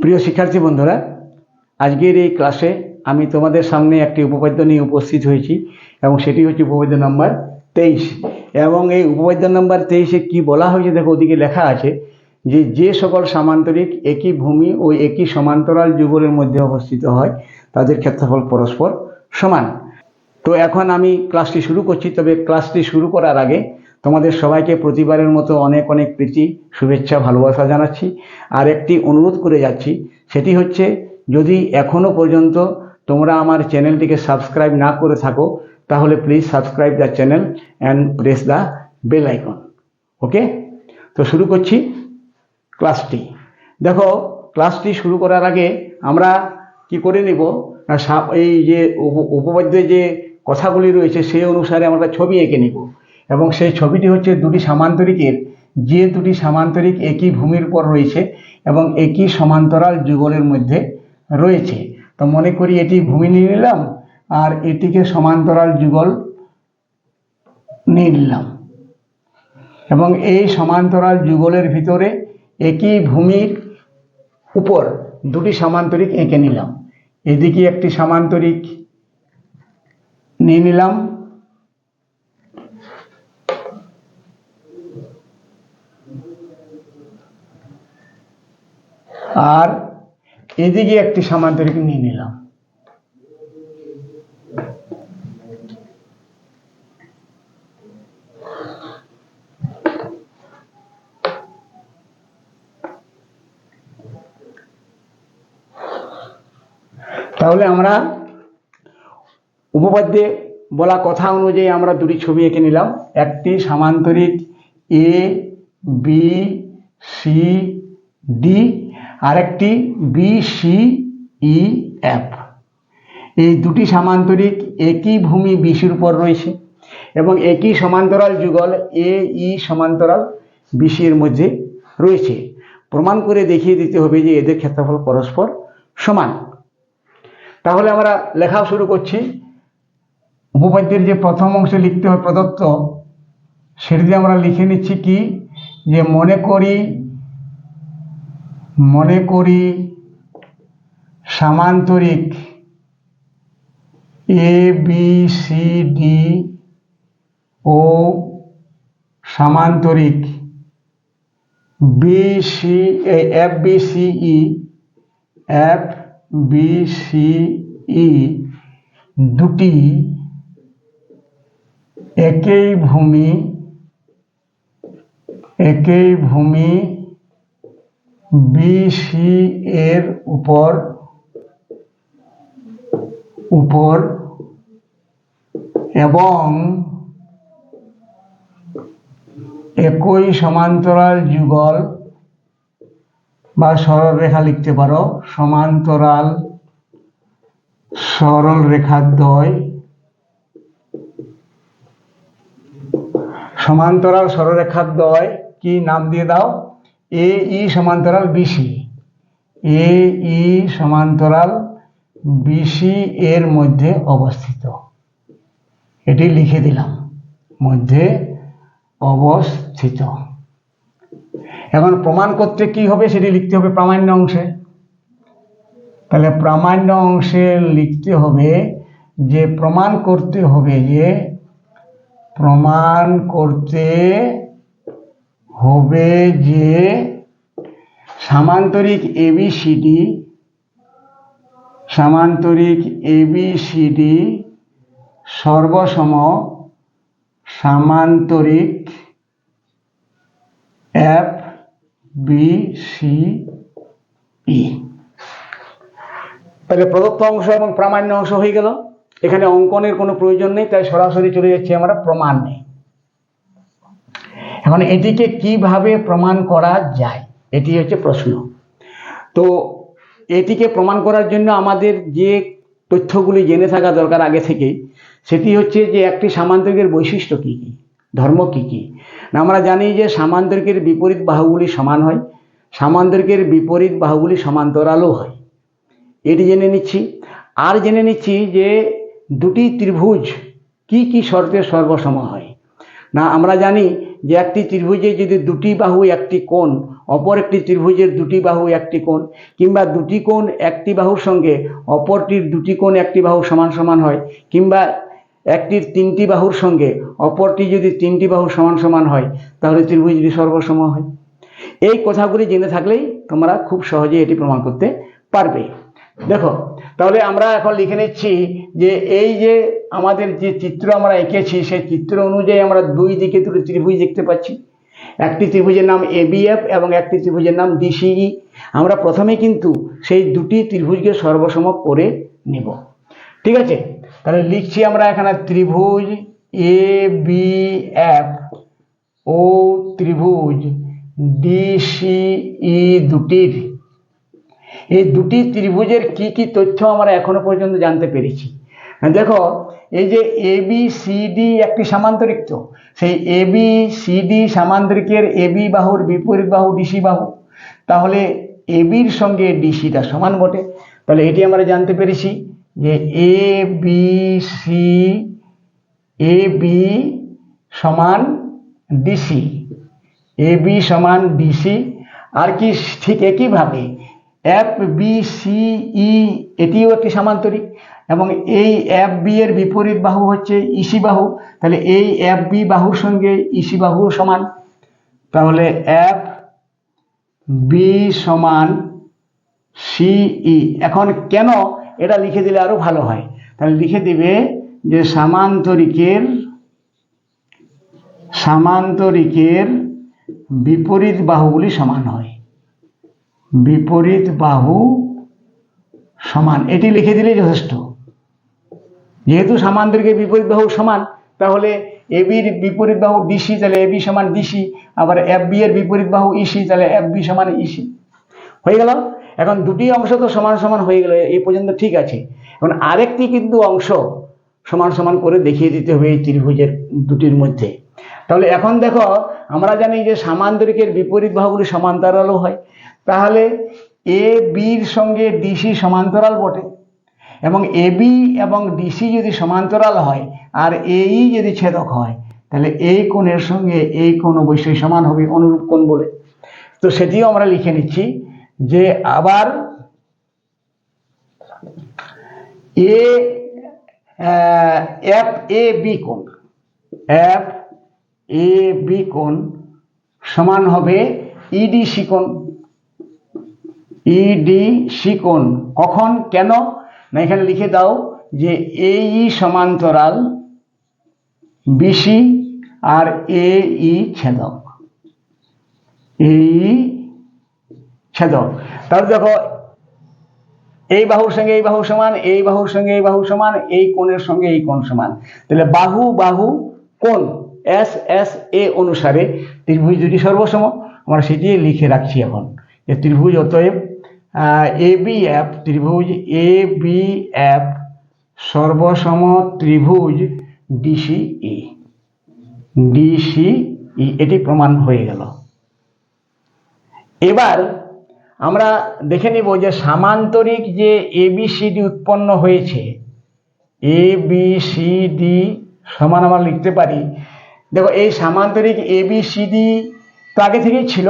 প্রিয় শিক্ষার্থী বন্ধুরা, আজকের এই ক্লাসে আমি তোমাদের সামনে একটি উপপাদ্য নিয়ে উপস্থিত হয়েছি এবং সেটি হচ্ছে উপপাদ্য নম্বর 23। এবং এই উপপাদ্য নম্বর 23-এ কি বলা হয়েছে দেখো, ওদিকে লেখা আছে যে সকল সামান্তরিক একই ভূমি ও একই সমান্তরাল যুগলের মধ্যে অবস্থিত হয় তাদের ক্ষেত্রফল পরস্পর সমান। তো এখন আমি ক্লাসটি শুরু করছি, তবে ক্লাসটি শুরু করার আগে তোমাদের সবাইকে প্রতিবারের মতো অনেক অনেক প্রীতি, শুভেচ্ছা, ভালোবাসা জানাচ্ছি। আর একটি অনুরোধ করে যাচ্ছি, সেটি হচ্ছে যদি এখনও পর্যন্ত তোমরা আমার চ্যানেলটিকে সাবস্ক্রাইব না করে থাকো তাহলে please subscribe the channel and press the bell icon. Okay, তো শুরু করছি ক্লাসটি। দেখো, ক্লাসটি শুরু করার আগে আমরা কি করে নেব, এই যে উপপাদ্যে যে কথাগুলি রয়েছে সেই অনুসারে আমরা ছবি এঁকে নিব। এবং সেই ছবিটি হচ্ছে দুটি সামান্তরিকের, যে দুটি সামান্তরিক একই ভূমির উপর রয়েছে এবং একই সমান্তরাল যুগলের মধ্যে রয়েছে। তো মনে করি এটি ভূমি নিয়ে নিলাম আর এটিকে সমান্তরাল যুগল নিয়ে নিলাম, এবং এই সমান্তরাল যুগলের ভিতরে একই ভূমির উপর দুটি সামান্তরিক এঁকে নিলাম। এদিকে একটি সামান্তরিক নিয়ে নিলাম আর এদিকে একটি সামান্তরিক নিয়ে নিলাম। তাহলে আমরা উপপাদ্যে বলা কথা অনুযায়ী আমরা দুটি ছবি এঁকে নিলাম। একটি সামান্তরিক এ বি সি ডি আর একটি বি সি ই এফ। এই দুটি সামান্তরিক একই ভূমি বিসির উপর রয়েছে এবং একই সমান্তরাল যুগল এ ই সমান্তরাল বিসির মধ্যে রয়েছে। প্রমাণ করে দেখিয়ে দিতে হবে যে এদের ক্ষেত্রফল পরস্পর সমান। তাহলে আমরা লেখা শুরু করছি। উপপাদ্যের যে প্রথম অংশে লিখতে হয় প্রদত্ত, সেটিতে আমরা লিখে নিচ্ছি কি, যে মনে করি সামান্তরিক A B C D O সামান্তরিক F B C ই দুটি একই ভূমি বিসি এর উপর এবং একই সমান্তরাল যুগল বা সরলরেখা লিখতে পারো, সমান্তরাল সরলরেখাদ্বয় কি নাম দিয়ে দাও, এ ই সমান্তরাল বিসি। এ ই সমান্তরাল বিসি এর মধ্যে অবস্থিত, এটি লিখে দিলাম, মধ্যে অবস্থিত। এখন প্রমাণ করতে কি হবে সেটি লিখতে হবে প্রামাণ্য অংশে। তাহলে প্রামাণ্য অংশে লিখতে হবে যে প্রমাণ করতে হবে যে সামান্তরিক এবিসিডি সর্বসম সামান্তরিক এফ বি সি ই। তাহলে প্রদত্ত অংশ এবং প্রামাণ্য অংশ হয়ে গেল। এখানে অঙ্কনের কোনো প্রয়োজন নেই, তাই সরাসরি চলে যাচ্ছি আমরা প্রমাণ নেই। এখন এটিকে কিভাবে প্রমাণ করা যায়, এটি হচ্ছে প্রশ্ন। তো এটিকে প্রমাণ করার জন্য আমাদের যে তথ্যগুলি জেনে থাকা দরকার আগে থেকে, সেটি হচ্ছে যে একটি সামান্তরিকের বৈশিষ্ট্য কী কী, ধর্ম কী কী। না, আমরা জানি যে সামান্তরিকের বিপরীত বাহুগুলি সমান হয়, সামান্তরিকের বিপরীত বাহুগুলি সমান্তরালও হয়, এটি জেনে নিচ্ছি। আর জেনে নিচ্ছি যে দুটি ত্রিভুজ কি কি শর্তে সর্বসম হয়। না, আমরা জানি যে একটি ত্রিভুজে যদি দুটি বাহু একটি কোণ, অপর একটি ত্রিভুজের দুটি বাহু একটি কোণ, কিংবা দুটি কোণ একটি বাহুর সঙ্গে অপরটির দুটি কোণ একটি বাহু সমান সমান হয়, কিংবা একটির তিনটি বাহুর সঙ্গে অপরটি যদি তিনটি বাহু সমান সমান হয়, তাহলে ত্রিভুজটি সর্বসম হয়। এই কথাগুলি জেনে থাকলেই তোমরা খুব সহজে এটি প্রমাণ করতে পারবে। দেখো, তাহলে আমরা এখন লিখে নিচ্ছি যে এই যে আমাদের যে চিত্র আমরা এঁকেছি, সেই চিত্র অনুযায়ী আমরা দুই দিকে দুটো ত্রিভুজ দেখতে পাচ্ছি। একটি ত্রিভুজের নাম এবিএফ এবং একটি ত্রিভুজের নাম ডিসিই। আমরা প্রথমে কিন্তু সেই দুটি ত্রিভুজকে সর্বসম করে নিব। ঠিক আছে, তাহলে লিখছি আমরা এখানে ত্রিভুজ এবিএফ ও ত্রিভুজ ডিসিই দুটির, এই দুটি ত্রিভুজের কি কি তথ্য আমরা এখনো পর্যন্ত জানতে পেরেছি। দেখো, এই যে এবিসিডি একটি সামান্তরিক, তো সেই এবিসিডি সামান্তরিকের এবি বাহুর বিপরীত বাহু ডিসি বাহু, তাহলে এবির সঙ্গে ডিসিটা সমান বটে। তাহলে এটি আমরা জানতে পেরেছি যে এবি সমান ডিসি, এবি সমান ডিসি। আর কি ঠিক একইভাবে এফ বি সি ই এটিও একটি সামান্তরিক, এবং এই এফ বি এর বিপরীত বাহু হচ্ছে ইসি বাহু, তাহলে এই এফ বি বাহুর সঙ্গে ইসি বাহু সমান। তাহলে এফ বি সমান সিই। এখন কেন এটা লিখে দিলে আরো ভালো হয়, তাহলে লিখে দিবে যে সামান্তরিকের বিপরীত বাহুগুলি সমান হয়, বিপরীত বাহু সমান, এটি লিখে দিলেই যথেষ্ট। যেহেতু সামান্তরিকের বিপরীত বাহু সমান, তাহলে এবির বিপরীত বাহু ডিসি, তাহলে এবি সমান ডিসি, আবার এফ বি এর বিপরীত বাহু ইসি, তাহলে এফ বি সমান ইসি। হয়ে গেল। এখন দুটি অংশ তো সমান সমান হয়ে গেল, এই পর্যন্ত ঠিক আছে। এখন আরেকটি কিন্তু অংশ সমান সমান করে দেখিয়ে দিতে হবে এই ত্রিভুজের দুটির মধ্যে। তাহলে এখন দেখো, আমরা জানি যে সামান্তরিকের বিপরীত বাহুগুলি সমান্তরালও হয়, তাহলে এ বির সঙ্গে ডিসি সমান্তরাল বটে, এবং এবি এবং ডিসি যদি সমান্তরাল হয় আর এই যদি ছেদক হয়, তাহলে এই কোণের সঙ্গে এই কোণ অবশ্যই সমান হবে, অনুরূপ কোণ বলে। তো সেটিও আমরা লিখে নিচ্ছি যে আবার এফ এ বি কোণ, এফ এ বি কোণ সমান হবে ইডিসি কোণ, ইডিসি কোণ। কখন, কেন না, এখানে লিখে দাও যে এই সমান্তরাল বিসি আর এই ছেদক, এই ছেদক। তাহলে দেখো, এই বাহুর সঙ্গে এই বাহু সমান, এই বাহুর সঙ্গে এই বাহু সমান, এই কোণের সঙ্গে এই কোণ সমান, তাহলে বাহু বাহু কোণ এস এস এ অনুসারে ত্রিভুজ দুটি সর্বসম। আমরা সেটি লিখে রাখছি এখন, যে ত্রিভুজ অতএব এবিএফ, ত্রিভুজ এবিএফ সর্বসম ত্রিভুজ ডিসিই, ডিসিই, এটি প্রমাণ হয়ে গেল। এবার আমরা দেখে নিব যে সামান্তরিক যে এবিসিডি উৎপন্ন হয়েছে, এবিসিডি সমান আমরা লিখতে পারি। দেখো, এই সামান্তরিক এবিসিডি তো আগে থেকেই ছিল,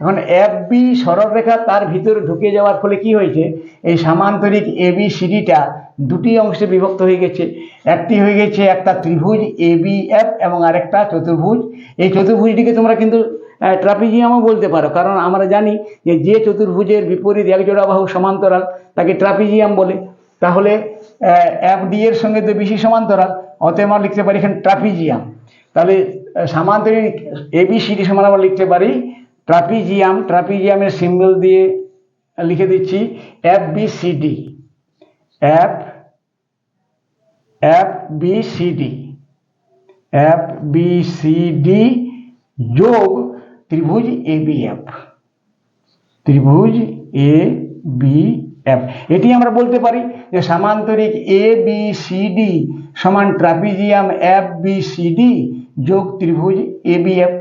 এখন এফ বি সরলরেখা তার ভিতরে ঢুকে যাওয়ার ফলে কি হয়েছে, এই সামান্তরিক এবিসিডিটা দুটি অংশে বিভক্ত হয়ে গেছে। একটি হয়ে গেছে একটা ত্রিভুজ এবিএফ এবং আরেকটা চতুর্ভুজ। এই চতুর্ভুজটিকে তোমরা কিন্তু ট্রাপিজিয়ামও বলতে পারো, কারণ আমরা জানি যে চতুর্ভুজের বিপরীত একজোড়া বাহু সমান্তরাল তাকে ট্রাপিজিয়াম বলে। তাহলে এফ ডি এর সঙ্গে তো বিসি সমান্তরাল, অতএব আমরা লিখতে পারি এখানে ট্রাপিজিয়াম। তাহলে সামান্তরিক এবিসিডি সমান আমরা লিখতে পারি ট্রাপিজিয়াম। ট্রাপিজিয়ামের সিম্বল দিয়ে লিখে দিচ্ছি F B C D, F B C D, F B C D যোগ ত্রিভুজ এবিএফ, ত্রিভুজ এ বি এফ। এটি আমরা বলতে পারি যে সামান্তরিক এ বি সি ডি সমান trapezium F B C D যোগ ত্রিভুজ এ বি এফ।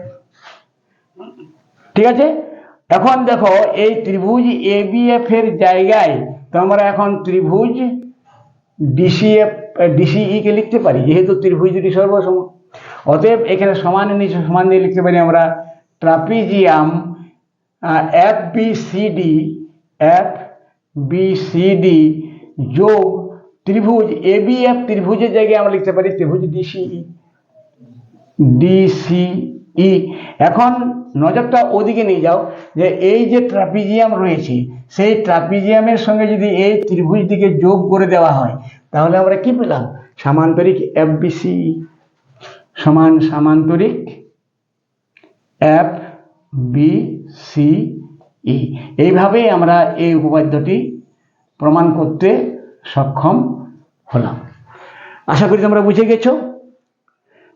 ঠিক আছে। এখন দেখো, এই ত্রিভুজ এ বি এফ এর জায়গায় তো আমরা এখন ত্রিভুজ ডিসিএফ ডিসিই কে লিখতে পারি, যেহেতু ত্রিভুজ দুটি সর্বসম। অতএব এখানে সমানের নিচে সমান দিয়ে লিখতে পারি আমরা ট্রাপিজিয়াম FBCD যোগ ত্রিভুজ ABF, ত্রিভুজের জায়গায় আমরা লিখতে পারি ত্রিভুজ DCE। এখন নজরটা ওদিকে নিয়ে যাও যে এই যে ট্রাপিজিয়াম রয়েছে সেই ট্রাপিজিয়ামের সঙ্গে যদি এই ত্রিভুজটিকে যোগ করে দেওয়া হয় তাহলে আমরা কি পেলাম? সামান্তরিক FBCE সমান সামান্তরিক FBCE। এইভাবেই আমরা এই উপপাদ্যটি প্রমাণ করতে সক্ষম হলাম। আশা করি তোমরা বুঝে গেছো।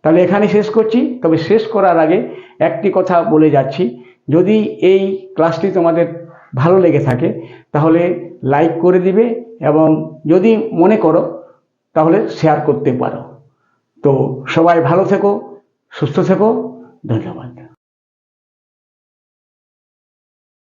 তাহলে এখানে শেষ করছি। তবে শেষ করার আগে একটি কথা বলে যাচ্ছি, যদি এই ক্লাসটি তোমাদের ভালো লেগে থাকে তাহলে লাইক করে দিবে এবং যদি মনে করো তাহলে শেয়ার করতে পারো। তো সবাই ভালো থেকো, সুস্থ থেকো, ধন্যবাদ।